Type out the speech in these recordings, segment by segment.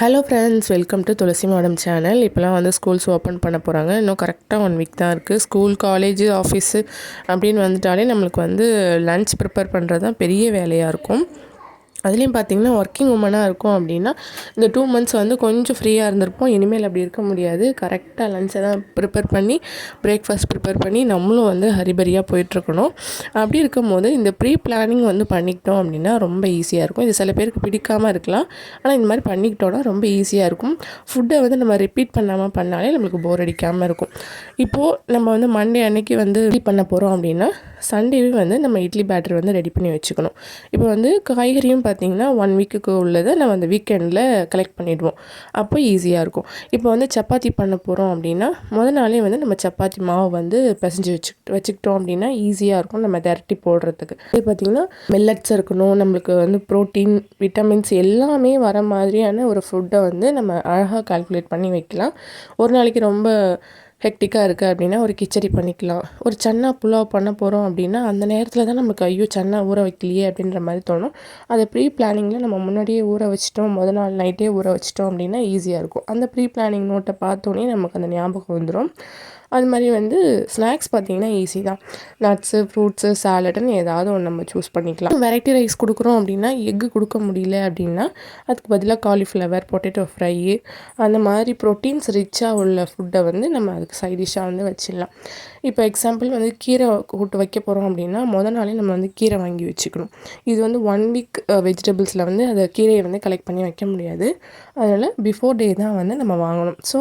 Hello friends, welcome to Tulasi madam channel. இப்போலாம் வந்து schools open பண்ண போகிறாங்க. இன்னும் கரெக்டாக 1 வீக் தான் இருக்குது. ஸ்கூல், காலேஜு, ஆஃபீஸு அப்படின்னு வந்துட்டாலே நம்மளுக்கு வந்து லன்ச் ப்ரிப்பேர் பண்ணுறது தான் பெரிய வேலையாக இருக்கும். அதுலேயும் பார்த்திங்கன்னா ஒர்க்கிங் உமனாக இருக்கும் அப்படின்னா இந்த 2 மந்த்ஸ் வந்து கொஞ்சம் ஃப்ரீயாக இருந்திருப்போம். இனிமேல் அப்படி இருக்க முடியாது. கரெக்டாக லன்ச்சை தான் ப்ரிப்பேர் பண்ணி, பிரேக்ஃபாஸ்ட் ப்ரிப்பேர் பண்ணி நம்மளும் வந்து ஹரிபரியாக போயிட்டுருக்கணும். அப்படி இருக்கும்போது இந்த ப்ரீ பிளானிங் வந்து பண்ணிக்கிட்டோம் அப்படின்னா ரொம்ப ஈஸியாக இருக்கும். இது சில பேருக்கு பிடிக்காமல் இருக்கலாம். ஆனால் இந்த மாதிரி பண்ணிக்கிட்டோன்னா ரொம்ப ஈஸியாக இருக்கும். ஃபுட்டை வந்து நம்ம ரிப்பீட் பண்ணாமல் பண்ணாலே நம்மளுக்கு போர் அடிக்காமல் இருக்கும். இப்போது நம்ம வந்து மண்டே அன்னைக்கு வந்து ரெடி பண்ண போகிறோம் அப்படின்னா சண்டேவே வந்து நம்ம இட்லி பேட்டர் வந்து ரெடி பண்ணி வச்சுக்கணும். இப்போ வந்து காய்கறியும் பார்த்திங்கன்னா 1 வீக்குக்கு உள்ளதை நம்ம அந்த வீக்கெண்டில் கலெக்ட் பண்ணிவிடுவோம். அப்போ ஈஸியாக இருக்கும். இப்போ வந்து சப்பாத்தி பண்ண போகிறோம் அப்படின்னா நாளே வந்து நம்ம சப்பாத்தி மாவு வந்து பிசைஞ்சு வச்சுக்கிட்டோம் அப்படின்னா ஈஸியாக இருக்கும் நம்ம திரட்டி போடுறதுக்கு. இது பார்த்திங்கன்னா மில்லட்ஸ் இருக்கணும், நம்மளுக்கு வந்து ப்ரோட்டீன், விட்டமின்ஸ் எல்லாமே வர மாதிரியான ஒரு ஃபுட்டை வந்து நம்ம அழகாக கால்குலேட் பண்ணி வைக்கலாம். ஒரு நாளைக்கு ரொம்ப ஹெக்டிக்காக இருக்குது அப்படின்னா ஒரு கிச்சடி பண்ணிக்கலாம். ஒரு சன்னா புலாவ் பண்ண போகிறோம் அப்படின்னா அந்த நேரத்தில் தான் நமக்கு ஐயோ சன்னா ஊற வைக்கலையே அப்படின்ற மாதிரி தோணும். அதை ப்ரீ பிளானிங்கில் நம்ம முன்னாடியே ஊற வச்சிட்டோம், நாள் நைட்டே ஊற வச்சிட்டோம் அப்படின்னா ஈஸியாக இருக்கும். அந்த ப்ரீ பிளானிங் நோட்டை பார்த்தோன்னே நமக்கு அந்த ஞாபகம் வந்துடும். அது மாதிரி வந்து ஸ்நாக்ஸ் பார்த்திங்கன்னா ஈஸி தான். நட்ஸு, ஃப்ரூட்ஸு, சாலடுன்னு ஏதாவது ஒன்று நம்ம சூஸ் பண்ணிக்கலாம். வெரைட்டி ரைஸ் கொடுக்குறோம் அப்படின்னா எக்கு கொடுக்க முடியல அப்படின்னா அதுக்கு பதிலாக காலிஃப்ளவர், பொட்டேட்டோ ஃப்ரை அந்த மாதிரி ப்ரோட்டீன்ஸ் ரிச்சாக உள்ள ஃபுட்டை வந்து நம்ம அதுக்கு சைட் டிஷ்ஷாக வந்து வச்சிடலாம். இப்போ எக்ஸாம்பிள் வந்து கீரை கூட்டு வைக்க போகிறோம் அப்படின்னா நாளே நம்ம வந்து கீரை வாங்கி வச்சுக்கணும். இது வந்து 1 வீக் வெஜிடபிள்ஸில் வந்து அதை கீரையை வந்து கலெக்ட் பண்ணி வைக்க முடியாது. அதனால் பிஃபோர் டே தான் வந்து நம்ம வாங்கணும். ஸோ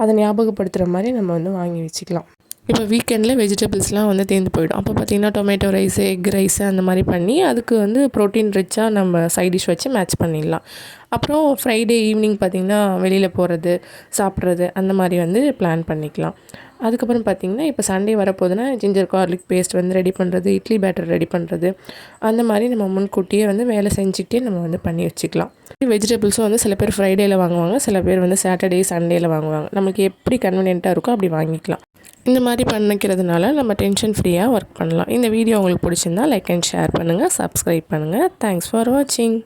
அதை ஞாபகப்படுத்துகிற மாதிரி நம்ம வந்து வாங்கி வச்சுக்கலாம். இப்போ வீக்கெண்டில் வெஜிடபிள்ஸ்லாம் வந்து தேர்ந்து போயிடும். அப்போ பார்த்திங்கன்னா டொமேட்டோ ரைஸு, எக் ரைஸு அந்த மாதிரி பண்ணி அதுக்கு வந்து ப்ரோட்டீன் ரிச்சாக நம்ம சைட் டிஷ் வச்சு மேட்ச் பண்ணிடலாம். அப்புறம் ஃப்ரைடே ஈவினிங் பார்த்திங்கன்னா வெளியில் போகிறது, சாப்பிட்றது அந்த மாதிரி வந்து பிளான் பண்ணிக்கலாம். அதுக்கப்புறம் பார்த்திங்கன்னா இப்போ சண்டே வரப்போகுதுன்னா ஜிஞ்சர் கார்லிக் பேஸ்ட் வந்து ரெடி பண்ணுறது, இட்லி பேட்டர் ரெடி பண்ணுறது அந்த மாதிரி நம்ம முன்கூட்டியே வந்து வேலை செஞ்சுக்கிட்டே நம்ம வந்து பண்ணி வச்சுக்கலாம். வெஜிடபிள்ஸும் வந்து சில பேர் ஃப்ரைடேயில் வாங்குவாங்க, சில பேர் வந்து சாட்டர்டே, சண்டேயில் வாங்குவாங்க. நமக்கு எப்படி கன்வீனியண்ட்டாக இருக்கோ அப்படி வாங்கிக்கலாம். இந்த மாதிரி பண்ணிக்கிறதுனால நம்ம டென்ஷன் ஃப்ரீயாக ஒர்க் பண்ணலாம். இந்த வீடியோ உங்களுக்கு பிடிச்சிருந்தா லைக் அண்ட் ஷேர் பண்ணுங்கள், சப்ஸ்கிரைப் பண்ணுங்கள். தேங்க்ஸ் ஃபார் வாட்சிங்.